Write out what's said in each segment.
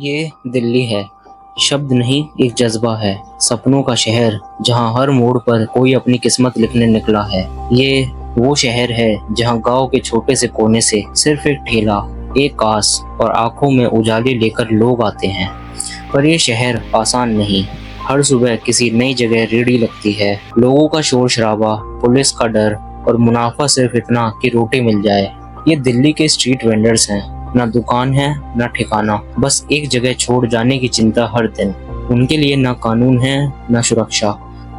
ये दिल्ली है। शब्द नहीं, एक जज्बा है। सपनों का शहर जहां हर मोड़ पर कोई अपनी किस्मत लिखने निकला है। ये वो शहर है जहां गांव के छोटे से कोने से सिर्फ एक ठेला, एक कांच और आंखों में उजाले लेकर लोग आते हैं। पर ये शहर आसान नहीं। हर सुबह किसी नई जगह रेहड़ी लगती है। लोगों का शोर शराबा, पुलिस का डर और मुनाफा सिर्फ इतना कि रोटी मिल जाए। ये दिल्ली के स्ट्रीट वेंडर्स हैं। ना दुकान है, ना ठिकाना, बस एक जगह छोड़ जाने की चिंता हर दिन। उनके लिए ना कानून है, ना सुरक्षा,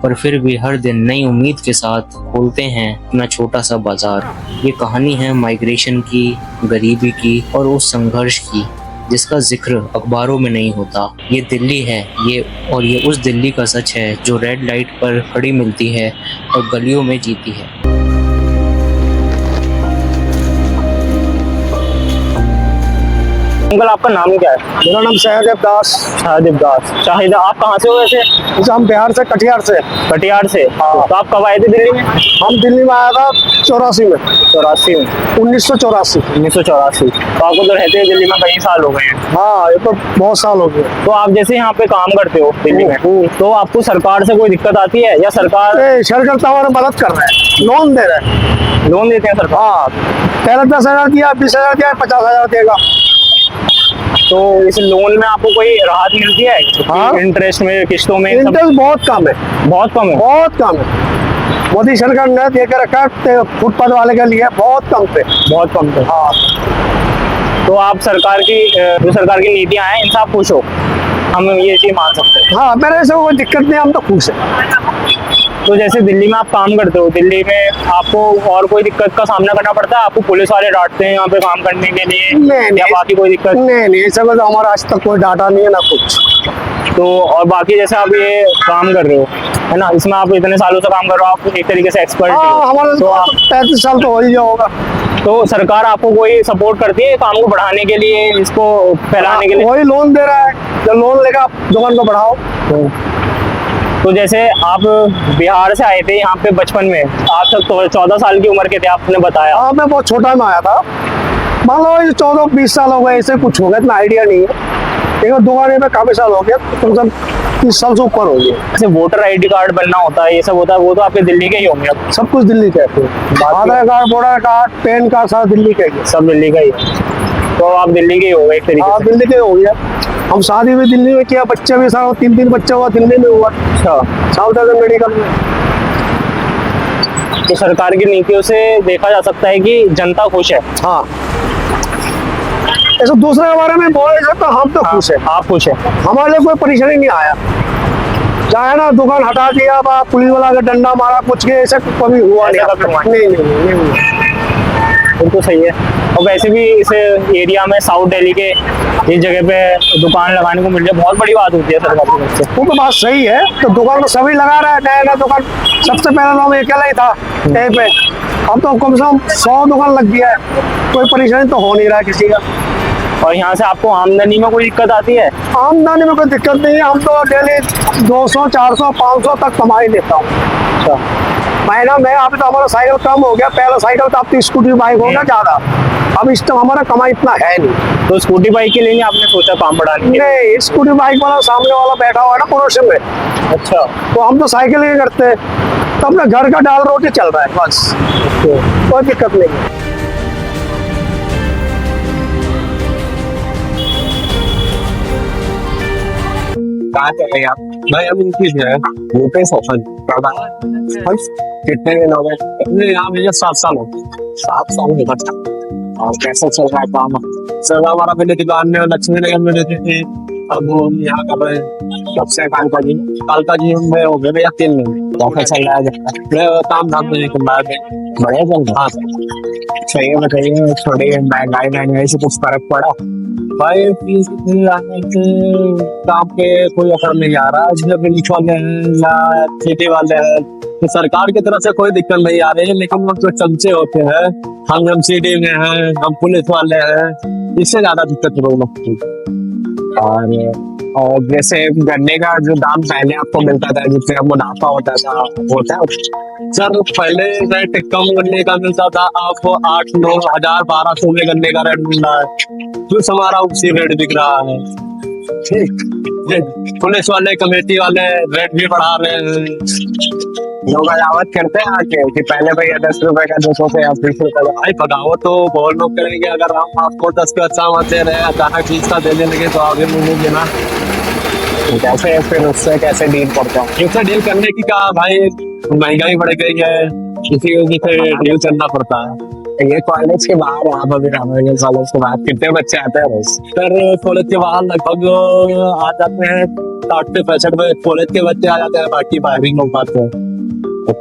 पर फिर भी हर दिन नई उम्मीद के साथ खोलते हैं अपना छोटा सा बाजार। ये कहानी है माइग्रेशन की, गरीबी की और उस संघर्ष की जिसका जिक्र अखबारों में नहीं होता। ये दिल्ली है, ये उस दिल्ली का सच है जो रेड लाइट पर खड़ी मिलती है और गलियों में जीती है। अंकल, आपका नाम क्या है? मेरा नाम सहदेव दास। शाहदेव दास। शाहिद, आप कहाँ से हो वैसे? अच्छा, हम बिहार से, कटिहार से। कटिहार से। हाँ। तो आप कब आए थे दिल्ली में? हम दिल्ली में आया था 84 में। 84 में? 1984। 1984। तो आपको तो रहते हैं दिल्ली में कई साल हो गए हैं। हाँ, ये तो बहुत साल हो गए। तो आप जैसे यहाँ पे काम करते हो दिल्ली में, तो आपको सरकार से कोई दिक्कत आती है या सरकार सरकार तो हमारा मदद कर रहा है, लोन दे रहे हैं। लोन देते हैं सरकार? हाँ, पहले 10,000 दिया, 20,000 दिया, 50,000 देगा। तो इस लोन में आपको कोई राहत मिलती है? हाँ? इंटरेस्ट में, किस्तों में? इंटरेस्ट बहुत कम है। बहुत कम है? बहुत कम है। मोदी सरकार ने दे के रखा है फुटपाथ वाले के लिए, बहुत कम पे। बहुत कम पे? हाँ। तो आप सरकार की जो सरकार की नीतियां हैं इनसे आप खुश हो? हम ये चीज मान सकते हैं? हाँ, मेरे से कोई दिक्कत नहीं, हम तो खुश है। तो जैसे दिल्ली में आप काम करते हो, दिल्ली में आपको और कोई दिक्कत का सामना करना पड़ता है? आपको पुलिस वाले डांटते हैं यहाँ पे काम करने के लिए? नहीं, या बाकी कोई दिक्कत? नहीं, ऐसा तो हमारा आज तक कोई डाटा नहीं है, ना कुछ। तो और बाकी जैसे आप ये काम कर रहे हो, है ना, इसमें आप इतने सालों से काम कर रहे हो, आप एक तरीके से एक्सपर्ट हो। हमारा तो 35 साल तो हो ही होगा। तो सरकार आपको कोई सपोर्ट करती है काम को बढ़ाने के लिए, इसको फैलाने के लिए? वही लोन दे रहा है, जो लोन लेकर आप दुकान को बढ़ाओ। तो जैसे आप बिहार से आए थे यहाँ पे बचपन में, आप तो 14 साल की उम्र के थे आपने बताया। हाँ, मैं बहुत छोटा में आया था। मान लो 14-20 साल हो गए, ऐसे कुछ हो गया, इतना आइडिया नहीं है। लेकिन दुकान में काफी साल हो गया, कम से कम 30 साल से ऊपर हो गया। जैसे वोटर आईडी कार्ड बनना होता है, ये सब होता है, वो तो आपके दिल्ली के ही होंगे? सब कुछ दिल्ली का है। Aadhaar card, voter card, PAN card, सारा दिल्ली का ही। सब दिल्ली का ही है। तो आप दिल्ली के ही हो गए एक तरीके से? दिल्ली के हो गया। हम शादी भी दिल्ली में किया, बच्चा भी सारा 3 बच्चा हुआ दिल्ली में हुआ। अच्छा। साउथ मेडिकल में। तो सरकार की नीतियों से देखा जा सकता है कि जनता खुश है? हाँ, ऐसा दूसरे के बारे में बोले तो हम तो खुश है। आप खुश है? हमारे लिए कोई परेशानी नहीं आया। चाहे ना दुकान हटा दिया, पुलिस वाला का डंडा मारा, कुछ के ऐसा कभी हुआ नहीं। तो सही है। और वैसे भी इस एरिया में, साउथ दिल्ली के इस जगह पे दुकान लगाने को मिल जाए, बहुत बड़ी बात होती है सरकार की तरफ से। वो तो बात सही है। तो दुकान तो सभी लगा रहा है, नया दुकान। सबसे पहला नाम अकेला ही था यहीं पे। अब तो कम से कम 100 दुकान लग गया है। कोई परेशानी तो हो नहीं रहा है किसी का। और यहाँ से आपको आमदनी में कोई दिक्कत आती है? आमदनी में कोई दिक्कत नहीं है। हम तो डेली 200, 400, 500 तक कमा ही लेता हूँ। अच्छा। महीना में अभी तो हमारा साइकिल कम हो गया। पहला साइकिल तो, अब तो स्कूटी बाइक होगा ज्यादा। अब इस टाइम हमारा कमाई इतना है नहीं। तो स्कूटी बाइक के लिए नहीं आपने सोचा काम बढ़ाने के? नहीं, स्कूटी बाइक वाला सामने वाला बैठा हुआ है ना पड़ोसी में। अच्छा। तो हम तो साइकिल ही करते हैं। तो अपने घर का दाल रोटी चल रहा है बस, कोई दिक्कत नहीं है। कहाँ चले आप? भाई अब इनकी जो है वो पे सोचन कितने दिन हो गए? यहाँ मुझे 7 साल हो गए। 7 साल में बच्चा। और कैसा चल रहा है काम? सर हमारा पहले दुकान में लक्ष्मी नगर में रहते थे। अब वो यहाँ का सबसे कालका जी में हो गए भैया 3 महीने। कैसा चल रहा है काम धाम में? बढ़िया चल रहा है। सही है, बताइए। थोड़ी महंगाई से कुछ फर्क पड़ा? भाई फीस आने के काम पे कोई असर नहीं आ रहा। जब नीच वाले हैं या खेती वाले हैं तो सरकार की तरफ से कोई दिक्कत नहीं आ रही है। लेकिन वो जो चमचे होते हैं, हम एमसीडी में हैं, हम पुलिस वाले हैं, इससे ज्यादा दिक्कत हो रही है। और जैसे गन्ने का जो दाम पहले आपको मिलता था, जिससे मुनाफा होता है सर, पहले रेट कम गन्ने का मिलता था, आपको 8-9 हजार 1200 में गन्ने का रेट मिल रहा है। तो हमारा उसी रेट दिख रहा है। पुलिस वाले कमेटी वाले रेट भी बढ़ा रहे हैं। लोग अदावत करते हैं आके कि पहले भैया 10 रुपए का 200 से अब 20 रुपए का। भाई बगावत तो बहुत लोग करेंगे, अगर हम आपको 10 का सामान दे रहे हैं अचानक 20 का देने लगे तो आगे मिलेंगे ना। कैसे फिर उससे कैसे डील करते हैं? उससे डील करने की कहा भाई, महंगाई बढ़ गई है, इसी वजह से डील करना पड़ता है। ये कॉलेज के बाहर आप अभी रामायण कॉलेज के बाहर कितने बच्चे आते हैं रोज? सर कॉलेज के बाहर लगभग आ जाते हैं 60 से 65 में कॉलेज के बच्चे आ जाते हैं, बाकी बाहरी लोग आते हैं। तो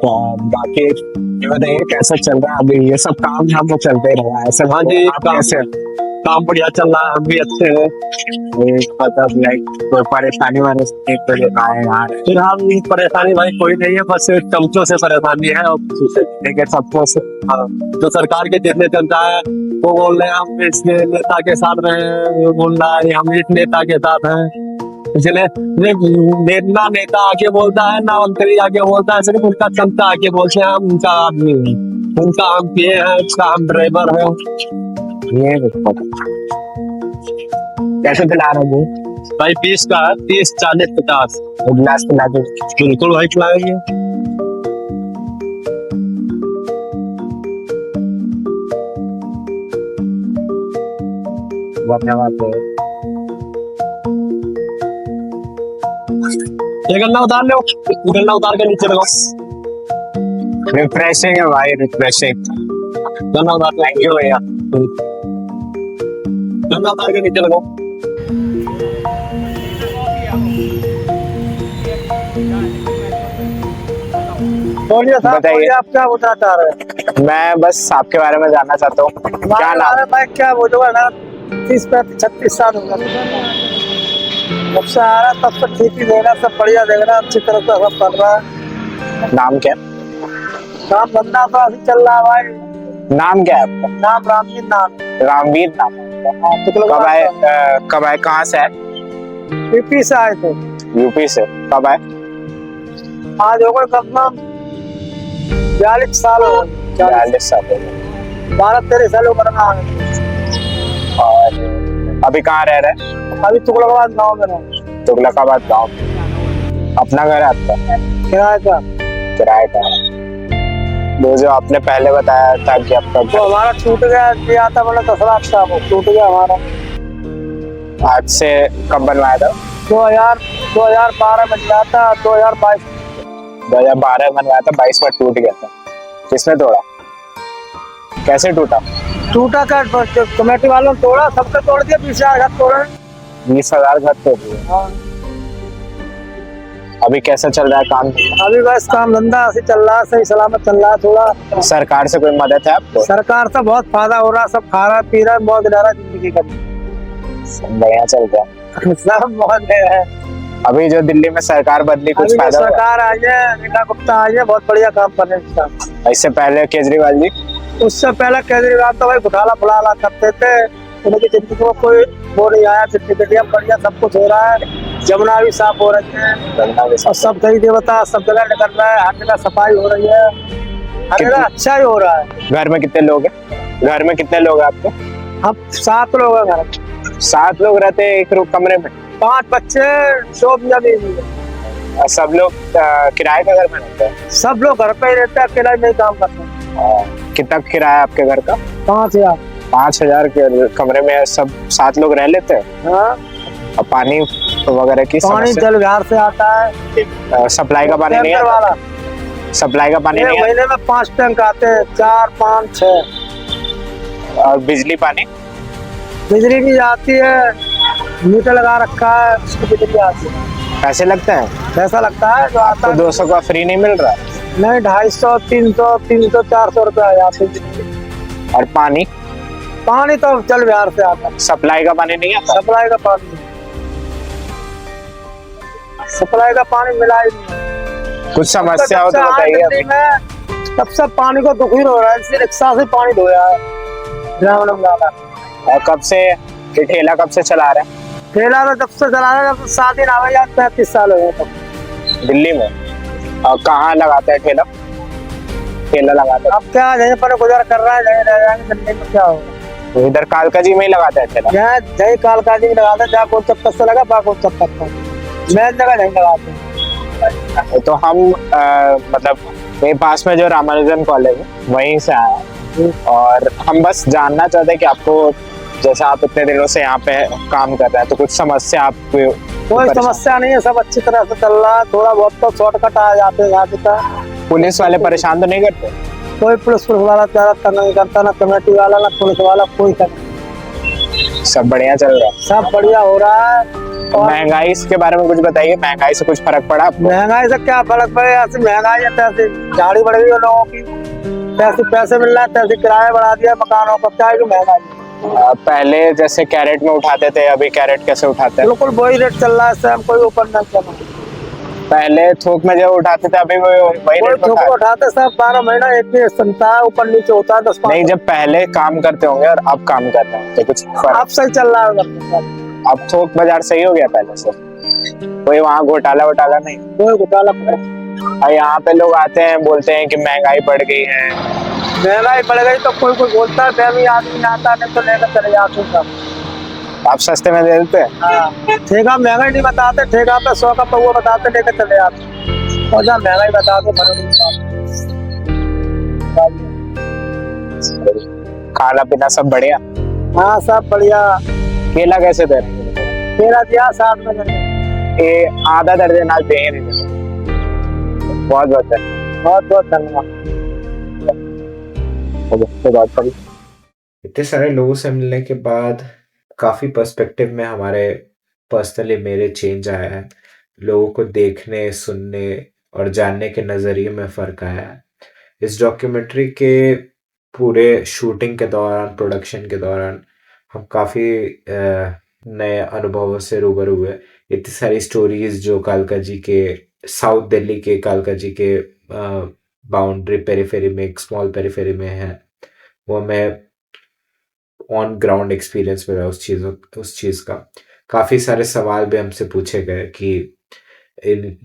बाकी ये बताइए कैसा चल रहा है अभी? ये सब काम हम लोग चलते रहा है ऐसे? हाँ जी, कैसे काम बढ़िया चल रहा है, हम भी अच्छे हैं। मतलब लाइक कोई परेशानी वाले तो आए यार? फिलहाल परेशानी भाई कोई नहीं है, बस चमचों से परेशानी है और लेकिन सबको जो सरकार के जितने जनता है वो बोल रहे हैं हम इस नेता के साथ रहे, बोल रहा है हम इस नेता के साथ हैं। इसलिए ना नेता आके बोलता है ना मंत्री आके बोलता है, सिर्फ उनका जनता आके बोलते हैं हम उनका आदमी है, उनका हम पिए हैं, उसका हम ड्राइवर है। ये कैसे दिला रहे हो भाई? 20 का 30 40 50 गिलास पिला दो। बिल्कुल भाई खिलाएंगे। धन्यवाद। ये गन्ना उतार लो, गन्ना उतार के नीचे लगाओ। रिफ्रेशिंग है भाई, रिफ्रेशिंग। गन्ना उतार, थैंक यू भैया। गन्ना उतार के नीचे लगाओ। बताइए आप क्या बताना चाह रहे हैं? मैं बस आपके बारे में जानना चाहता हूँ। क्या नाम है? मैं क्या बोलूँगा ना, 30-35-36 साल हो गए जब से आ रहा, तब से ठीक ही देना, सब बढ़िया देख रहा, अच्छी तरह से सब कर रहा है। नाम क्या? काम धंधा तो अभी चल रहा है भाई। नाम क्या है आपका? नाम रामवीर नाम। रामवीर नाम। कब आए कहाँ से आए? यूपी से आए थे। यूपी से कब आए? आज हो गए कम 42 साल हो गए। 40 साल हो गए। 12-13 साल हो गए। और अभी कहाँ रह रहे हैं? अभी तुगलकाबाद गाँव में रहे। तुगलकाबाद गाँव। अपना घर है आपका? किराए का। किराए का। वो जो आपने पहले बताया था कि आपका तो हमारा छूट गया, दिया था मैंने 10 लाख का, वो छूट गया हमारा। आज से कब बनवाया था? 2012 में लिया था, 2022 बनवाया था, 22 में टूट गया था। किसने तोड़ा? कैसे टूटा? टूटा का कमेटी वालों ने तोड़ा, सबसे तोड़ दिया। 20,000 घर तोड़े। 20,000 घर तोड़ दिए। हाँ। अभी कैसा चल रहा है काम? अभी बस काम धंधा ऐसे चल रहा है, सही सलामत चल रहा है। थोड़ा सरकार से कोई मदद है आपको? सरकार से बहुत फायदा हो रहा है, सब खा रहा पी रहा है, बहुत रहा जिंदगी का। बढ़िया चल रहा है। सब बहुत है। अभी जो दिल्ली में सरकार बदली, कुछ फायदा हुआ? सरकार आई है, नीता गुप्ता आई है, बहुत बढ़िया काम कर रहे हैं। इससे पहले केजरीवाल जी? उससे पहले केजरीवाल तो भाई घोटाला फुटाला करते थे, उनकी जिंदगी में कोई वो नहीं आया। जितनी बढ़िया सब कुछ हो रहा है, जमुना भी साफ हो रही है और सब कई देवता सब जगह निकल रहा है, हर जगह सफाई हो रही है, हर जगह अच्छा ही हो रहा है। घर में कितने लोग हैं? घर में कितने लोग हैं आपके? हम 7 लोग हैं घर में। 7 लोग रहते हैं एक कमरे में? 5 बच्चे, 2 मियां बीवी है। और सब लोग किराए का घर में रहते हैं? सब लोग घर पे ही रहते हैं, अकेला नहीं काम करते हैं। कितना किराया है आपके घर का? 5,000। 5,000 के कमरे में सब 7 लोग रह लेते हैं? हाँ। और पानी वगैरह की पानी जल बिहार से आता है। सप्लाई का पानी नहीं आता? सप्लाई का पानी नहीं? महीने में 5 टैंक आते हैं, 4, 5, 6। और बिजली पानी? बिजली भी आती है, मीटर लगा रखा है, उसकी बिजली आती है। पैसे लगते हैं? पैसा लगता है जो आता तो 200 का फ्री नहीं मिल रहा? नहीं, 250, 300, 400 रुपया आते हैं। और पानी? पानी तो जल बिहार से आता है। सप्लाई का पानी नहीं आता? सप्लाई का पानी, सप्लाई का पानी मिला ही नहीं। कुछ समस्या हो तो बताइए। तब से पानी को दुख ही हो रहा है, इसलिए रिक्शा से पानी धोया है ग्रामीण में। और कब से ये ठेला कब से चला रहे हैं? ठेला तो जब से चला रहे हैं, जब 7 दिन आवे, यार 35 साल हो गए तब। दिल्ली में? और कहाँ लगाते हैं ठेला? ठेला लगाते हैं? अब क्या यहीं पर गुजर कर रहा है, यहीं रह जाएंगे, दिल्ली में क्या होगा। तो इधर कालका जी में ही लगाते हैं ठेला। यहाँ जय कालका जी लगाते, जहाँ कौन चक्कर से लगा वहाँ कौन चक्कर से, मैं जगह नहीं लगाते। तो हम मतलब मेरे पास में जो रामानुजन कॉलेज है वहीं से आया हैं। और हम बस जानना चाहते हैं कि आपको, जैसे आप इतने दिनों से यहाँ पे काम कर रहे हैं, तो कुछ समस्या आपको कोई समस्या नहीं है, सब अच्छी तरह से चल रहा है। थोड़ा बहुत तो शॉर्टकट आ जाते हैं यहाँ पे। पुलिस वाले परेशान तो नहीं करते? कोई पुलिस वाला ज्यादा तंग नहीं करता, ना कमेटी वाला ना पुलिस वाला, कोई तंग नहीं। सब बढ़िया चल रहा है? सब बढ़िया हो रहा है। और महंगाई के बारे में कुछ बताइए, महंगाई से कुछ फर्क पड़ा आपको? महंगाई से क्या फर्क पड़े, ऐसी महंगाई है तैसे झाड़ी बढ़ गई है लोगों की, तैसे पैसे मिल रहा है, तैसे किराया बढ़ा दिया मकानों का, क्या है कि महंगाई। पहले जैसे कैरेट में उठाते थे, अभी कैरेट कैसे उठाते हैं? बिल्कुल वही रेट चल रहा है, सेम, कोई ऊपर नहीं चल रहा। पहले थोक में जब उठाते थे, अभी वही कोई रेट थोक उठा है? उठाते सब 12 महीना एक ही सुनता है, ऊपर नीचे होता है 10-5। नहीं, जब पहले काम करते होंगे और अब काम करते हैं तो कुछ फर्क? अब सही चल रहा है। अब थोक बाजार सही हो गया पहले से? कोई वहाँ घोटाला वोटाला नहीं? कोई घोटाला नहीं। और यहाँ पे लोग आते हैं, बोलते हैं कि महंगाई बढ़ गई है। महंगाई बढ़ गई तो कोई कोई बोलता है, फैमिली आदमी आता नहीं तो लेकर चले जाते हैं सब। आप सस्ते में दे देते हैं? हाँ, ठेका महंगाई नहीं बताते, ठेका पे 100 का पौवा बताते, लेकर चले जाते। और जहाँ महंगाई बताते खाना पीना सब बढ़िया? हाँ सब बढ़िया। केला कैसे दे रहे हैं? तेरा दिया 60 में। ये आधा दर्जन आज दे ही नहीं देते। बहुत बहुत है, बहुत बहुत धन्यवाद। इतने सारे लोगों से मिलने के बाद काफ़ी पर्सपेक्टिव में हमारे पर्सनली मेरे चेंज आया है। लोगों को देखने, सुनने और जानने के नज़रिए में फ़र्क आया है। इस डॉक्यूमेंट्री के पूरे शूटिंग के दौरान, प्रोडक्शन के दौरान हम काफ़ी नए अनुभवों से रूबरू हुए। इतनी सारी स्टोरीज जो कालका जी के, साउथ दिल्ली के कालका जी के बाउंड्री पेरीफेरी में, एक स्मॉल पेरीफेरी में है, वो हमें ऑन ग्राउंड एक्सपीरियंस मिला उस चीज़ का। काफ़ी सारे सवाल भी हमसे पूछे गए कि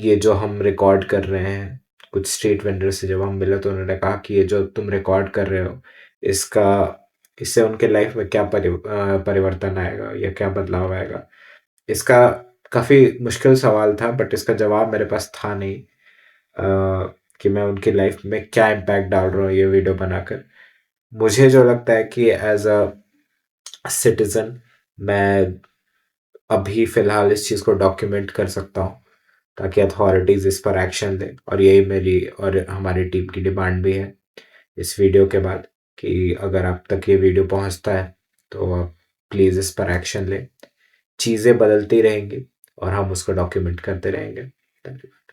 ये जो हम रिकॉर्ड कर रहे हैं, कुछ स्ट्रीट वेंडर से जब हम मिले तो उन्होंने कहा कि ये जो तुम रिकॉर्ड कर रहे हो, इससे उनके लाइफ में क्या परिवर्तन आएगा या क्या बदलाव आएगा। इसका काफ़ी मुश्किल सवाल था, बट इसका जवाब मेरे पास था नहीं कि मैं उनकी लाइफ में क्या इम्पैक्ट डाल रहा हूँ ये वीडियो बनाकर। मुझे जो लगता है कि एज अ सिटीज़न मैं अभी फ़िलहाल इस चीज़ को डॉक्यूमेंट कर सकता हूँ ताकि अथॉरिटीज़ इस पर एक्शन लें, और यही मेरी और हमारी टीम की डिमांड भी है इस वीडियो के बाद कि अगर आप तक ये वीडियो पहुँचता है तो आप प्लीज़ इस पर एक्शन लें। चीज़ें बदलती रहेंगी और हम उसको डॉक्यूमेंट करते रहेंगे। धन्यवाद।